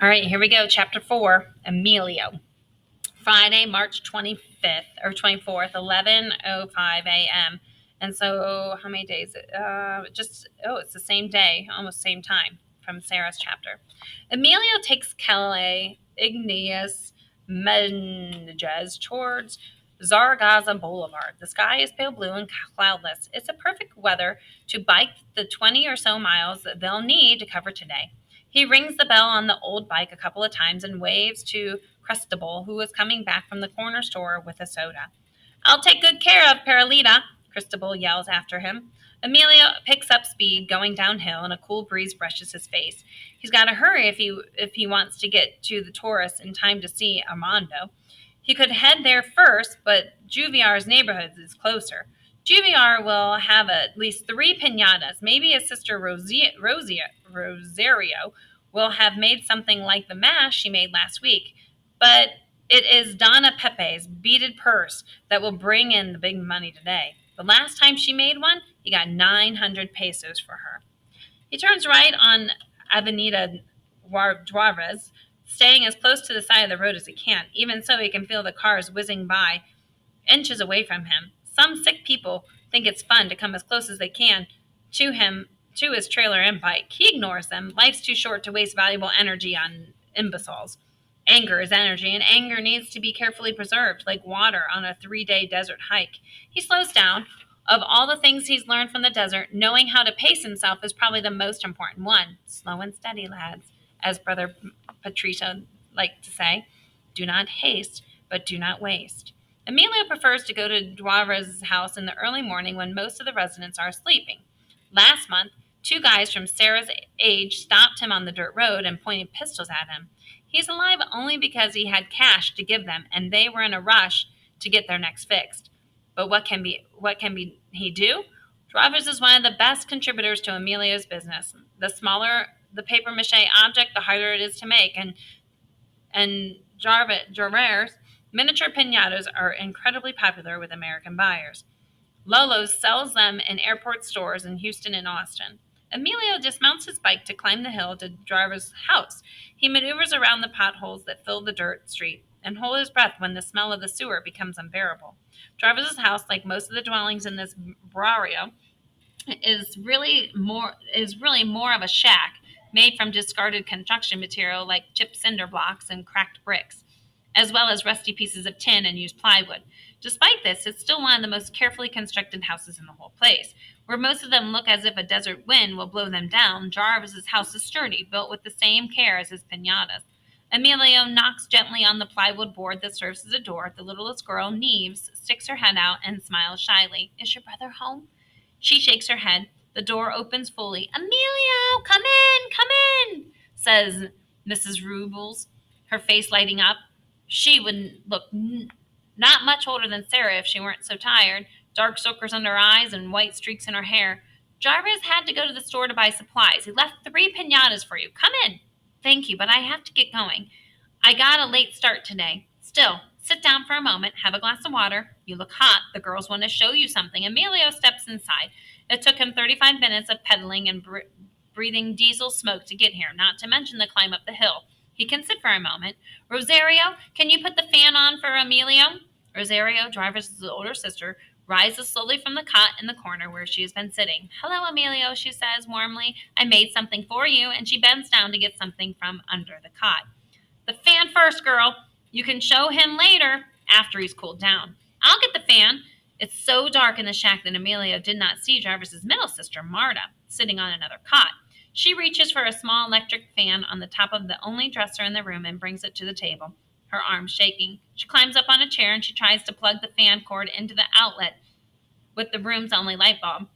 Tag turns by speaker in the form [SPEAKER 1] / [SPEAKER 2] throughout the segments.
[SPEAKER 1] All right, here we go. Chapter 4, Emilio. Friday, March 25th or 24th, 11:05 a.m. And so, how many days? It's the same day, almost same time from Sarah's chapter. Emilio takes Calais Igneous Menges towards Zaragoza Boulevard. The sky is pale blue and cloudless. It's a perfect weather to bike the 20 or so miles that they'll need to cover today. He rings the bell on the old bike a couple of times and waves to Cristobal, who was coming back from the corner store with a soda. I'll take good care of Peralita, Cristobal yells after him. Emilio picks up speed, going downhill, and a cool breeze brushes his face. He's got to hurry if he wants to get to the tourists in time to see Armando. He could head there first, but Juviar's neighborhood is closer. Juviar will have at least 3 piñatas. Maybe his sister Rosario will have made something like the mash she made last week. But it is Donna Pepe's beaded purse that will bring in the big money today. The last time she made one, he got 900 pesos for her. He turns right on Avenida Juarez, staying as close to the side of the road as he can. Even so, he can feel the cars whizzing by inches away from him. Some sick people think it's fun to come as close as they can to him, to his trailer and bike. He ignores them. Life's too short to waste valuable energy on imbeciles. Anger is energy, and anger needs to be carefully preserved, like water on a 3-day desert hike. He slows down. Of all the things he's learned from the desert, knowing how to pace himself is probably the most important one. Slow and steady, lads, as Brother Patricia liked to say. Do not haste, but do not waste. Emilio prefers to go to Juarez's house in the early morning when most of the residents are sleeping. Last month, 2 guys from Sarah's age stopped him on the dirt road and pointed pistols at him. He's alive only because he had cash to give them, and they were in a rush to get their necks fixed. But what can he do? Juarez is one of the best contributors to Emilio's business. The smaller the paper mache object, the harder it is to make, and Juarez miniature piñatas are incredibly popular with American buyers. Lolo's sells them in airport stores in Houston and Austin. Emilio dismounts his bike to climb the hill to Jarvis' house. He maneuvers around the potholes that fill the dirt street and holds his breath when the smell of the sewer becomes unbearable. Jarvis' house, like most of the dwellings in this barrio, is really more of a shack made from discarded construction material like chipped cinder blocks and cracked bricks, as well as rusty pieces of tin and used plywood. Despite this, it's still one of the most carefully constructed houses in the whole place. Where most of them look as if a desert wind will blow them down, Jarvis's house is sturdy, built with the same care as his piñatas. Emilio knocks gently on the plywood board that serves as a door. The littlest girl, Neves, sticks her head out and smiles shyly. Is your brother home? She shakes her head. The door opens fully. Emilio, come in, says Mrs. Rubles, her face lighting up. She would look not much older than Sarah if she weren't so tired. Dark circles under her eyes and white streaks in her hair. Jarvis had to go to the store to buy supplies. He left 3 piñatas for you. Come in. Thank you, but I have to get going. I got a late start today. Still, sit down for a moment, have a glass of water. You look hot. The girls want to show you something. Emilio steps inside. It took him 35 minutes of pedaling and breathing diesel smoke to get here, not to mention the climb up the hill. He can sit for a moment. Rosario, can you put the fan on for Emilio? Rosario, Jarvis' older sister, rises slowly from the cot in the corner where she has been sitting. Hello, Emilio, she says warmly. I made something for you, and she bends down to get something from under the cot. The fan first, girl. You can show him later, after he's cooled down. I'll get the fan. It's so dark in the shack that Emilio did not see Jarvis's middle sister, Marta, sitting on another cot. She reaches for a small electric fan on the top of the only dresser in the room and brings it to the table, her arms shaking. She climbs up on a chair and she tries to plug the fan cord into the outlet with the room's only light bulb.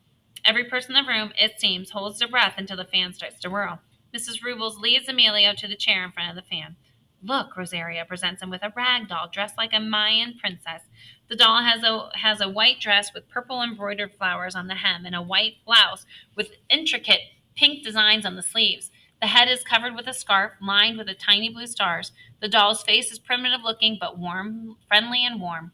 [SPEAKER 1] Every person in the room, it seems, holds their breath until the fan starts to whirl. Mrs. Rubles leads Emilio to the chair in front of the fan. Look, Rosario presents him with a rag doll dressed like a Mayan princess. The doll has a white dress with purple embroidered flowers on the hem and a white blouse with intricate pink designs on the sleeves. The head is covered with a scarf lined with tiny blue stars. The doll's face is primitive looking but warm, friendly and warm.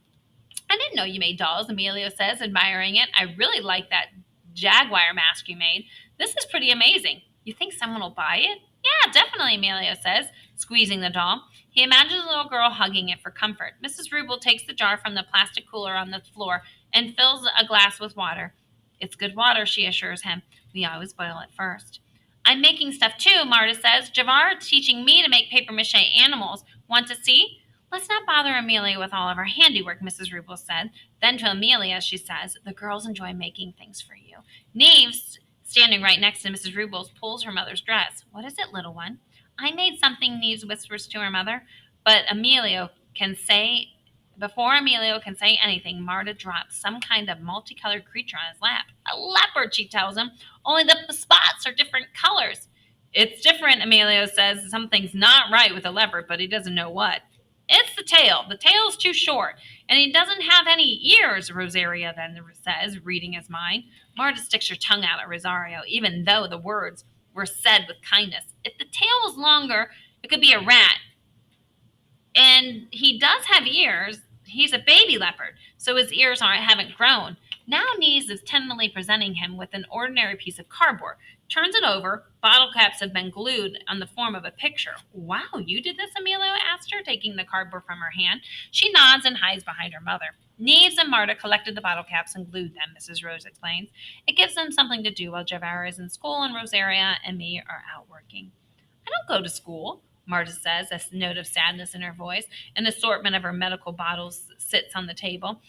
[SPEAKER 1] I didn't know you made dolls, Emilio says, admiring it. I really like that jaguar mask you made. This is pretty amazing. You think someone will buy it? Yeah, definitely, Emilio says. squeezing the doll. He imagines the little girl hugging it for comfort. Mrs. Ruble takes the jar from the plastic cooler on the floor and fills a glass with water. It's good water, she assures him. We always boil it first. I'm making stuff too, Marta says. Javar is teaching me to make paper mache animals. Want to see? Let's not bother Amelia with all of her handiwork, Mrs. Ruble said. Then to Amelia, she says, the girls enjoy making things for you. Neves, standing right next to Mrs. Rubles, pulls her mother's dress. What is it, little one? I made something, Neves whispers to her mother. But Emilio can say, before Emilio can say anything, Marta drops some kind of multicolored creature on his lap. A leopard, she tells him. Only the spots are different colors. It's different, Emilio says. Something's not right with the leopard, but he doesn't know what. It's the tail. The tail's too short, and he doesn't have any ears, Rosaria then says, reading his mind. Marta sticks her tongue out at Rosario, even though the words were said with kindness. If the tail was longer, it could be a rat. And he does have ears. He's a baby leopard, so his ears haven't grown. Now Nees is tenderly presenting him with an ordinary piece of cardboard. Turns it over. Bottle caps have been glued on the form of a picture. Wow, you did this, Emilio asked her, taking the cardboard from her hand. She nods and hides behind her mother. Neves and Marta collected the bottle caps and glued them, Mrs. Rose explains. It gives them something to do while Javara is in school and Rosaria and me are out working. I don't go to school, Marta says, a note of sadness in her voice. An assortment of her medical bottles sits on the table.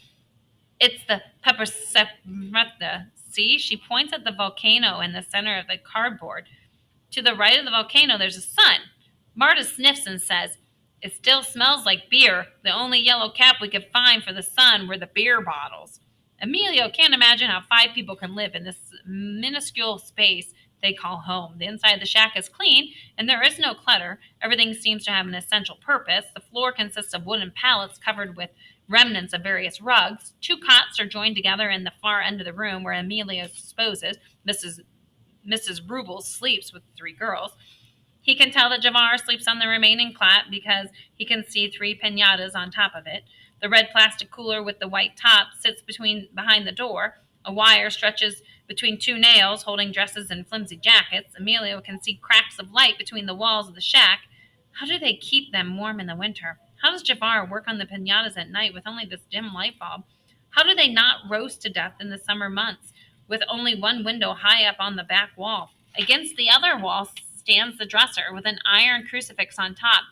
[SPEAKER 1] It's the pepper septa. See, she points at the volcano in the center of the cardboard. To the right of the volcano, there's a sun. Marta sniffs and says, it still smells like beer. The only yellow cap we could find for the sun were the beer bottles. Emilio can't imagine how 5 people can live in this minuscule space they call home. The inside of the shack is clean, and there is no clutter. Everything seems to have an essential purpose. The floor consists of wooden pallets covered with remnants of various rugs. 2 cots are joined together in the far end of the room where Emilio disposes. Mrs. Ruble sleeps with 3 girls. He can tell that Javar sleeps on the remaining cot because he can see 3 pinatas on top of it. The red plastic cooler with the white top sits behind the door. A wire stretches between 2 nails holding dresses and flimsy jackets. Emilio can see cracks of light between the walls of the shack. How do they keep them warm in the winter? How does Javar work on the pinatas at night with only this dim light bulb? How do they not roast to death in the summer months with only one window high up on the back wall? Against the other wall stands the dresser with an iron crucifix on top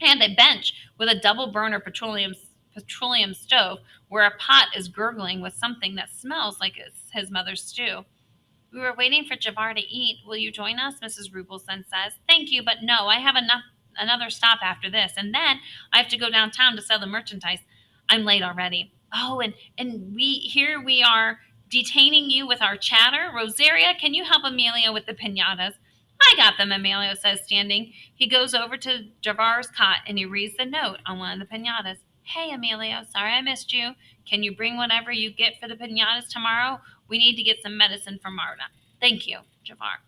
[SPEAKER 1] and a bench with a double burner petroleum stove where a pot is gurgling with something that smells like his mother's stew. We were waiting for Javar to eat. Will you join us? Mrs. Rubelson says. Thank you, but no, I have another stop after this, and then I have to go downtown to sell the merchandise. I'm late already. Oh, and we are detaining you with our chatter. Rosaria, can you help Amelia with the pinatas? I got them, Emilio says, standing. He goes over to Javar's cot and he reads the note on one of the pinatas. Hey, Emilio, sorry I missed you. Can you bring whatever you get for the pinatas tomorrow? We need to get some medicine for Marta. Thank you, Javar.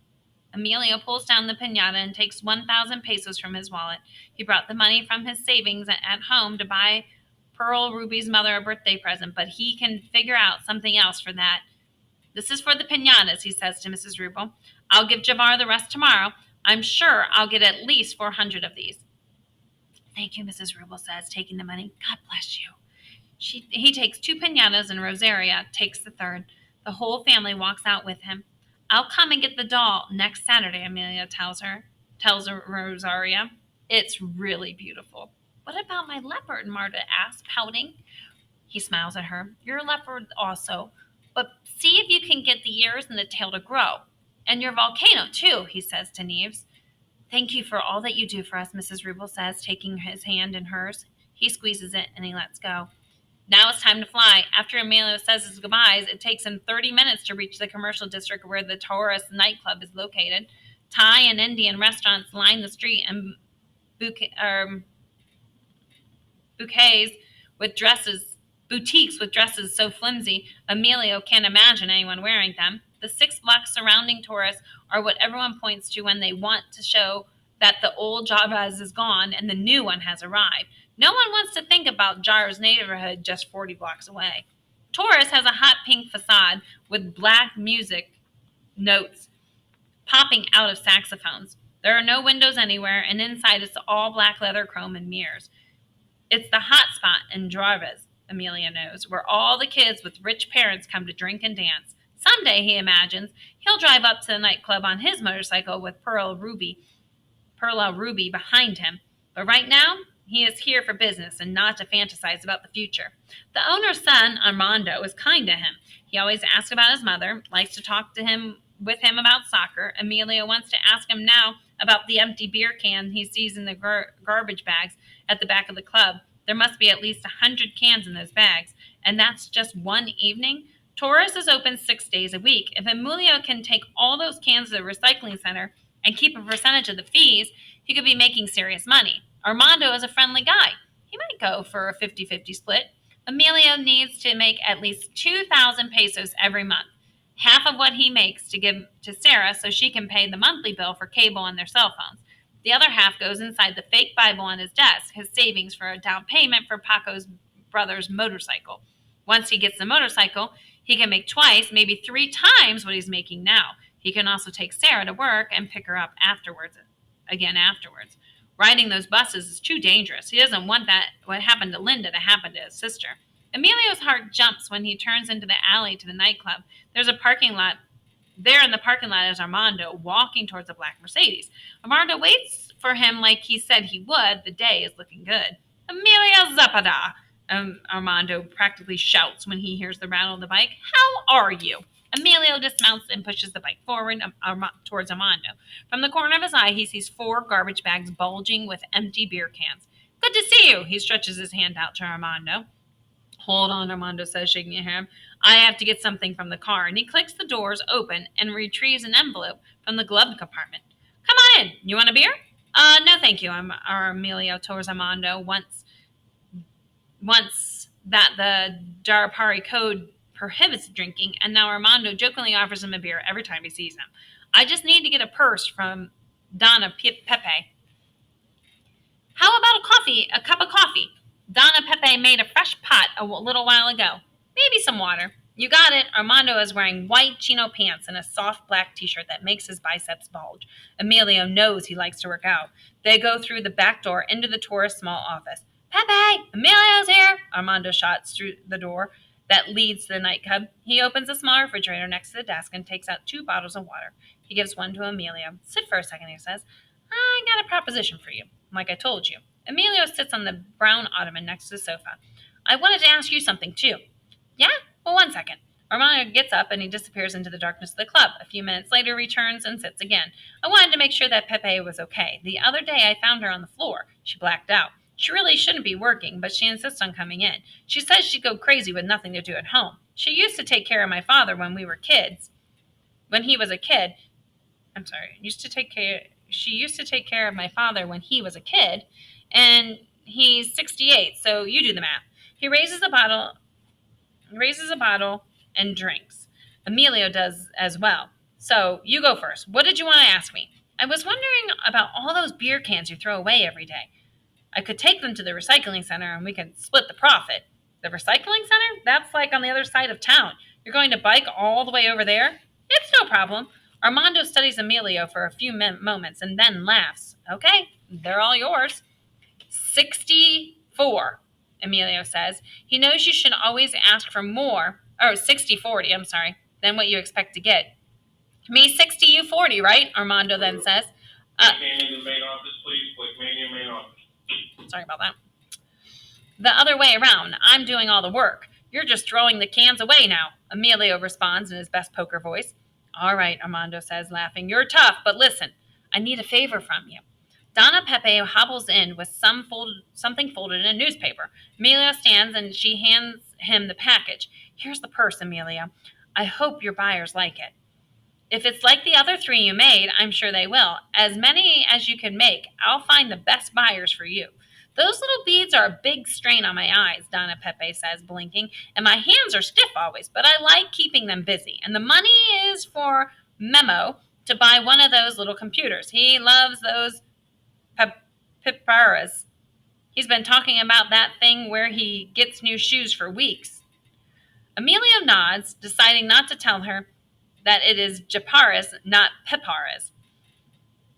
[SPEAKER 1] Emilio pulls down the pinata and takes 1,000 pesos from his wallet. He brought the money from his savings at home to buy Pearl Ruby's mother a birthday present, but he can figure out something else for that. This is for the pinatas, he says to Mrs. Rubel. I'll give Javar the rest tomorrow. I'm sure I'll get at least 400 of these. Thank you, Mrs. Rubel says, taking the money. God bless you. He takes 2 pinatas and Rosaria takes the third. The whole family walks out with him. I'll come and get the doll next Saturday, Amelia tells Rosaria. It's really beautiful. What about my leopard? Marta asks, pouting. He smiles at her. Your leopard also. But see if you can get the ears and the tail to grow. And your volcano, too, he says to Neves. Thank you for all that you do for us, Mrs. Rubel says, taking his hand in hers. He squeezes it and he lets go. Now it's time to fly. After Emilio says his goodbyes, it takes him 30 minutes to reach the commercial district where the Taurus nightclub is located. Thai and Indian restaurants line the street, and bouquets with dresses, boutiques with dresses so flimsy Emilio can't imagine anyone wearing them. The 6 blocks surrounding Taurus are what everyone points to when they want to show that the old Jabez is gone and the new one has arrived. No one wants to think about Jar's neighborhood just 40 blocks away. Taurus has a hot pink facade with black music notes popping out of saxophones. There are no windows anywhere, and inside it's all black leather, chrome, and mirrors. It's the hot spot in Jarvis, Amelia knows, where all the kids with rich parents come to drink and dance. Someday, he imagines, he'll drive up to the nightclub on his motorcycle with Perla Ruby behind him. But right now, he is here for business and not to fantasize about the future. The owner's son, Armando, is kind to him. He always asks about his mother, likes to talk to him with him about soccer. Amelia wants to ask him now about the empty beer can he sees in the garbage bags at the back of the club. There must be at least 100 cans in those bags, and that's just one evening. Taurus is open 6 days a week. If Emilio can take all those cans to the recycling center and keep a percentage of the fees, he could be making serious money. Armando is a friendly guy. He might go for a 50-50 split. Emilio needs to make at least 2,000 pesos every month, half of what he makes to give to Sarah so she can pay the monthly bill for cable and their cell phones. The other half goes inside the fake Bible on his desk, his savings for a down payment for Paco's brother's motorcycle. Once he gets the motorcycle, he can make twice, maybe 3 times what he's making now. He can also take Sarah to work and pick her up afterwards. Riding those buses is too dangerous. He doesn't want that what happened to Linda to happen to his sister. Emilio's heart jumps when he turns into the alley to the nightclub. There's a parking lot. There in the parking lot is Armando walking towards a black Mercedes. Armando waits for him like he said he would. The day is looking good. Emilio Zapata, Armando practically shouts when he hears the rattle of the bike. How are you? Emilio dismounts and pushes the bike forward towards Armando. From the corner of his eye, he sees 4 garbage bags bulging with empty beer cans. Good to see you. He stretches his hand out to Armando. Hold on, Armando says, shaking his hand. I have to get something from the car. And he clicks the doors open and retrieves an envelope from the glove compartment. Come on in. You want a beer? No, thank you. Emilio tours Armando once that the Darapari code prohibits drinking, and now Armando jokingly offers him a beer every time he sees him. I just need to get a purse from Donna Pepe. How about a cup of coffee? Donna Pepe made a fresh pot a little while ago. Maybe some water. You got it. Armando is wearing white chino pants and a soft black t-shirt that makes his biceps bulge. Emilio knows he likes to work out. They go through the back door into the tourist's small office. Pepe, Emilio's here. Armando shouts through the door that leads to the nightclub. He opens a small refrigerator next to the desk and takes out 2 bottles of water. He gives one to Emilio. Sit for a second, he says. I got a proposition for you, like I told you. Emilio sits on the brown ottoman next to the sofa. I wanted to ask you something, too. Yeah? Well, 1 second. Armando gets up and he disappears into the darkness of the club. A few minutes later, returns and sits again. I wanted to make sure that Pepe was okay. The other day, I found her on the floor. She blacked out. She really shouldn't be working, but she insists on coming in. She says she'd go crazy with nothing to do at home. She used to take care of my father when we were kids. When he was a kid. She used to take care of my father when he was a kid, and he's 68, so you do the math. He raises a bottle and drinks. Emilio does as well. So you go first. What did you want to ask me? I was wondering about all those beer cans you throw away every day. I could take them to the recycling center and we could split the profit. The recycling center? That's like on the other side of town. You're going to bike all the way over there? It's no problem. Armando studies Emilio for a few moments and then laughs. Okay, they're all yours. 64, Emilio says. He knows you should always ask for more. 60-40, I'm sorry, than what you expect to get. Me 60, you 40, right? Armando then says.
[SPEAKER 2] Man in the main office, please. Man in the main office.
[SPEAKER 1] Sorry about that. The other way around. I'm doing all the work. You're just throwing the cans away now, Emilio responds in his best poker voice. All right, Armando says, laughing. You're tough, but listen, I need a favor from you. Donna Pepe hobbles in with something folded in a newspaper. Emilio stands and she hands him the package. Here's the purse, Emilio. I hope your buyers like it. If it's like the other 3 you made, I'm sure they will. As many as you can make. I'll find the best buyers for you. Those little beads are a big strain on my eyes, Donna Pepe says, blinking, and my hands are stiff always, but I like keeping them busy. And the money is for Memo to buy one of those little computers. He loves those piparas. He's been talking about that thing where he gets new shoes for weeks. Emilio nods, deciding not to tell her that it is Japaras, not Piparas.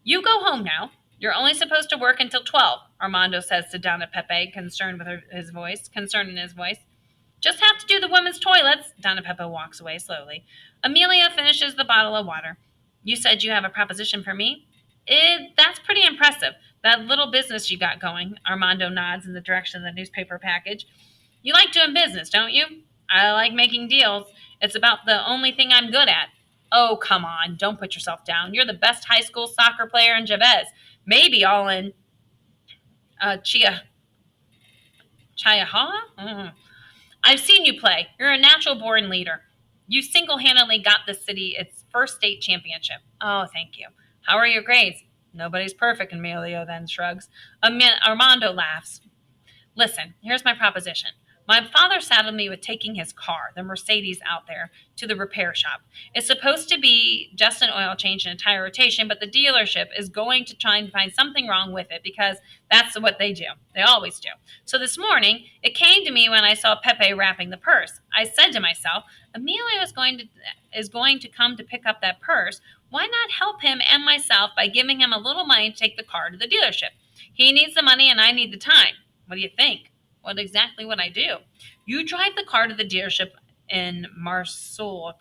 [SPEAKER 1] You go home now. You're only supposed to work until 12, Armando says to Donna Pepe, concerned with his voice, concern in his voice. Just have to do the women's toilets. Donna Pepe walks away slowly. Amelia finishes the bottle of water. You said you have a proposition for me? That's pretty impressive. That little business you got going. Armando nods in the direction of the newspaper package. You like doing business, don't you? I like making deals. It's about the only thing I'm good at. Oh, come on. Don't put yourself down. You're the best high school soccer player in Jabez. Maybe all in Chia Chiaha? I've seen you play. You're a natural born leader. You single handedly got the city its first state championship. Oh, thank you. How are your grades? Nobody's perfect, Emilio then shrugs. Armando laughs. Listen, here's my proposition. My father saddled me with taking his car, the Mercedes out there, to the repair shop. It's supposed to be just an oil change and a tire rotation, but the dealership is going to try and find something wrong with it because that's what they do. They always do. So this morning, it came to me when I saw Pepe wrapping the purse. I said to myself, Emilio is going to come to pick up that purse. Why not help him and myself by giving him a little money to take the car to the dealership? He needs the money and I need the time. What do you think? What exactly would I do? You drive the car to the dealership in Marsical.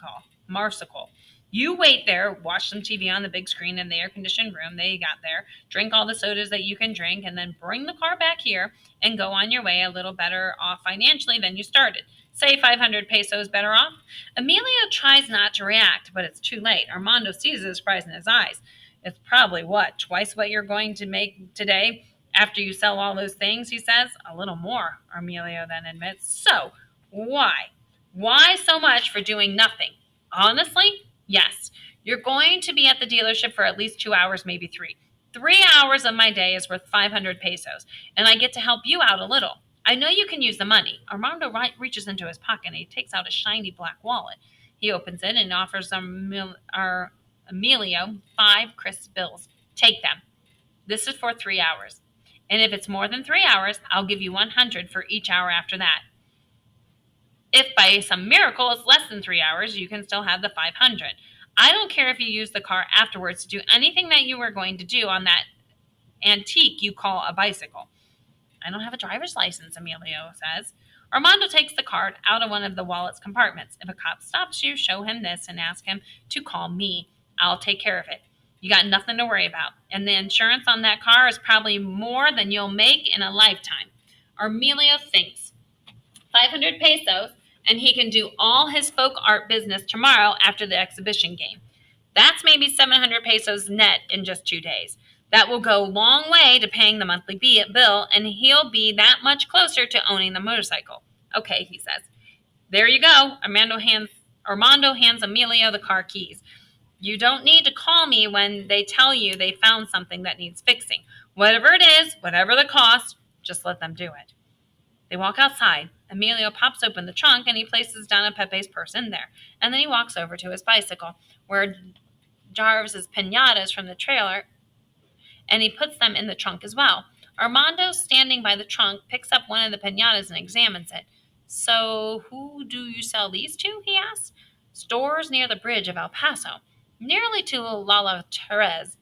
[SPEAKER 1] You wait there, watch some TV on the big screen in the air conditioned room they got there, drink all the sodas that you can drink, and then bring the car back here and go on your way a little better off financially than you started. Say 500 pesos better off. Emilio tries not to react, but it's too late. Armando sees the surprise in his eyes. It's probably what, twice what you're going to make today after you sell all those things, he says. A little more, Emilio then admits. So, why? Why so much for doing nothing? Honestly, yes. You're going to be at the dealership for at least 2 hours, maybe three. 3 hours of my day is worth 500 pesos, and I get to help you out a little. I know you can use the money. Armando reaches into his pocket and he takes out a shiny black wallet. He opens it and offers our Emilio 5 crisp bills. Take them. This is for 3 hours. And if it's more than 3 hours, I'll give you 100 for each hour after that. If by some miracle it's less than 3 hours, you can still have the 500. I don't care if you use the car afterwards to do anything that you were going to do on that antique you call a bicycle. I don't have a driver's license, Emilio says. Armando takes the card out of one of the wallet's compartments. If a cop stops you, show him this and ask him to call me. I'll take care of it. You got nothing to worry about. And the insurance on that car is probably more than you'll make in a lifetime. Emilio thinks 500 pesos, and he can do all his folk art business tomorrow after the exhibition game. That's maybe 700 pesos net in just 2 days. That will go a long way to paying the monthly bill, and he'll be that much closer to owning the motorcycle. Okay, he says. There you go. Armando hands Emilio the car keys. You don't need to call me when they tell you they found something that needs fixing. Whatever it is, whatever the cost, just let them do it. They walk outside. Emilio pops open the trunk and he places Donna Pepe's purse in there. And then he walks over to his bicycle, where Jarves' pinatas from the trailer, and he puts them in the trunk as well. Armando, standing by the trunk, picks up one of the pinatas and examines it. So, who do you sell these to? He asks. Stores near the bridge of El Paso, nearly to Lala Therese.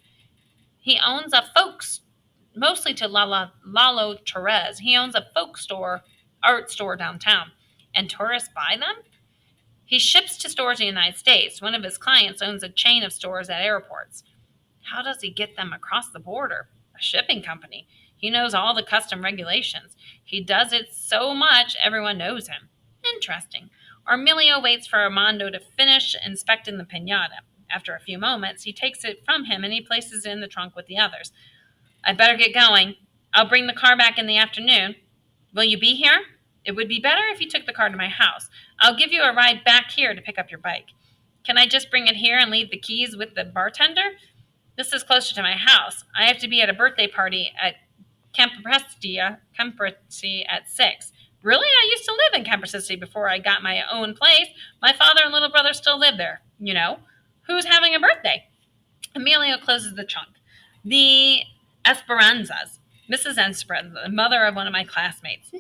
[SPEAKER 1] He owns a folks, mostly to Lalo Therese. He owns a art store downtown. And tourists buy them? He ships to stores in the United States. One of his clients owns a chain of stores at airports. How does he get them across the border? A shipping company. He knows all the custom regulations. He does it so much everyone knows him. Interesting. Armilio waits for Armando to finish inspecting the pinata. After a few moments, he takes it from him and he places it in the trunk with the others. I'd better get going. I'll bring the car back in the afternoon. Will you be here? It would be better if you took the car to my house. I'll give you a ride back here to pick up your bike. Can I just bring it here and leave the keys with the bartender? This is closer to my house. I have to be at a birthday party at Campresti at 6. Really? I used to live in Campresti before I got my own place. My father and little brother still live there. You know. Who's having a birthday? Emilio closes the trunk. The Esperanzas. Mrs. Esperanza, the mother of one of my classmates. No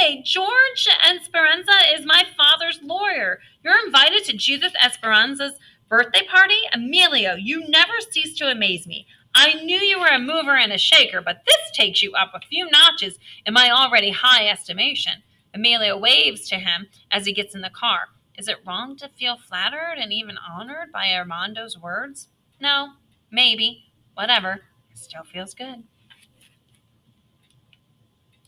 [SPEAKER 1] way! George Esperanza is my father's lawyer. You're invited to Judith Esperanza's birthday party? Emilio, you never cease to amaze me. I knew you were a mover and a shaker, but this takes you up a few notches in my already high estimation. Amelia waves to him as he gets in the car. Is it wrong to feel flattered and even honored by Armando's words? No, maybe. Whatever. It still feels good.